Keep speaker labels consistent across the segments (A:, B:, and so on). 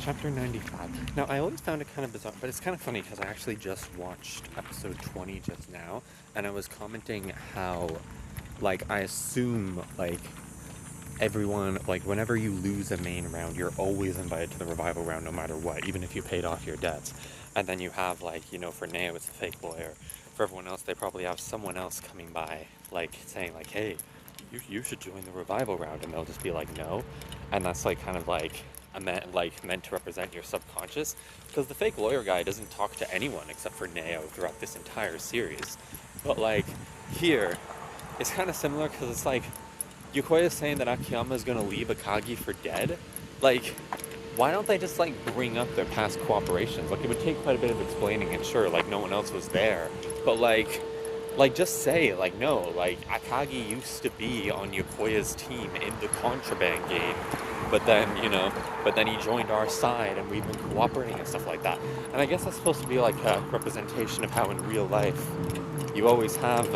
A: Chapter 95. Now, I always found it kind of bizarre, but it's kind of funny because I actually just watched episode 20 just now, and I was commenting how, I assume, everyone, whenever you lose a main round, you're always invited to the revival round no matter what, even if you paid off your debts. And then you have, for Neo, it's a fake lawyer. For everyone else, they probably have someone else coming by, saying, hey, you should join the revival round, and they'll just be like, no. And that's, meant to represent your subconscious, because the fake lawyer guy doesn't talk to anyone except for Neo throughout this entire series. But, here, it's kind of similar, because it's Yokoya is saying that Akiyama is going to leave Akagi for dead. Why don't they just, bring up their past cooperations? It would take quite a bit of explaining, and sure, no one else was there. But, just say, no, Akagi used to be on Yokoya's team in the Contraband game, but then he joined our side, and we've been cooperating and stuff like that. And I guess that's supposed to be, a representation of how in real life you always have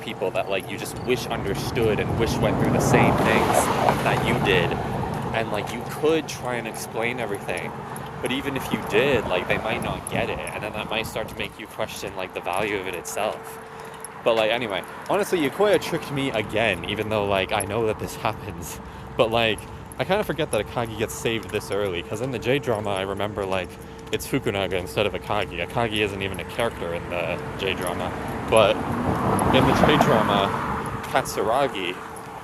A: people that, you just wish understood and wish went through the same things that you did. And, you could try and explain everything, but even if you did, they might not get it, and then that might start to make you question, the value of it itself. But, anyway, honestly, Yokoya tricked me again, even though, I know that this happens. But, I kind of forget that Akagi gets saved this early, because in the J-drama, I remember, it's Fukunaga instead of Akagi. Akagi isn't even a character in the J-drama. But in the J-drama, Katsuragi,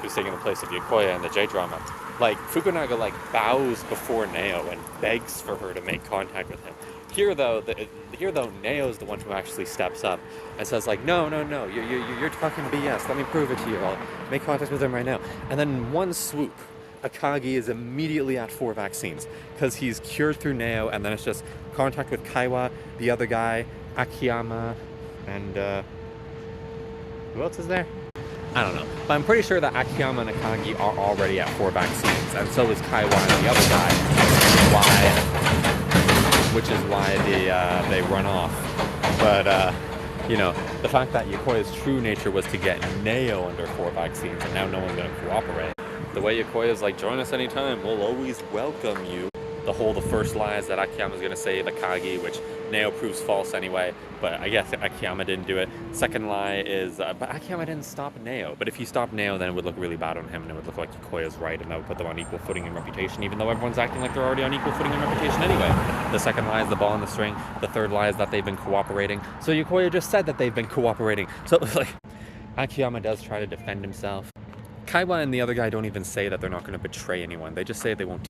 A: who's taking the place of Yokoya in the J-drama, Fukunaga, bows before Neo and begs for her to make contact with him. Here, though, Neo's the one who actually steps up and says, no, you're talking BS. Let me prove it to you. I'll make contact with him right now. And then in one swoop, Akagi is immediately at 4 vaccines because he's cured through Neo, and then it's just contact with Kaiwa, the other guy, Akiyama, and who else is there? I don't know, but I'm pretty sure that Akiyama and Akagi are already at 4 vaccines, and so is Kaiwa and the other guy, which is why they run off. But, the fact that Yokoya's true nature was to get Neo under 4 vaccines, and now no one's going to cooperate. The way Yokoya's join us anytime, we'll always welcome you. The first lie is that Akiyama's going to save Akagi, which Neo proves false anyway, but I guess Akiyama didn't do it. Second lie is, but Akiyama didn't stop Neo. But if he stopped Neo, then it would look really bad on him, and it would look like Yokoya's right, and that would put them on equal footing in reputation, even though everyone's acting like they're already on equal footing in reputation anyway. The second lie is the ball on the string. The third lie is that they've been cooperating. So Yokoya just said that they've been cooperating. So, Akiyama does try to defend himself. Kaiwa and the other guy don't even say that they're not going to betray anyone. They just say they won't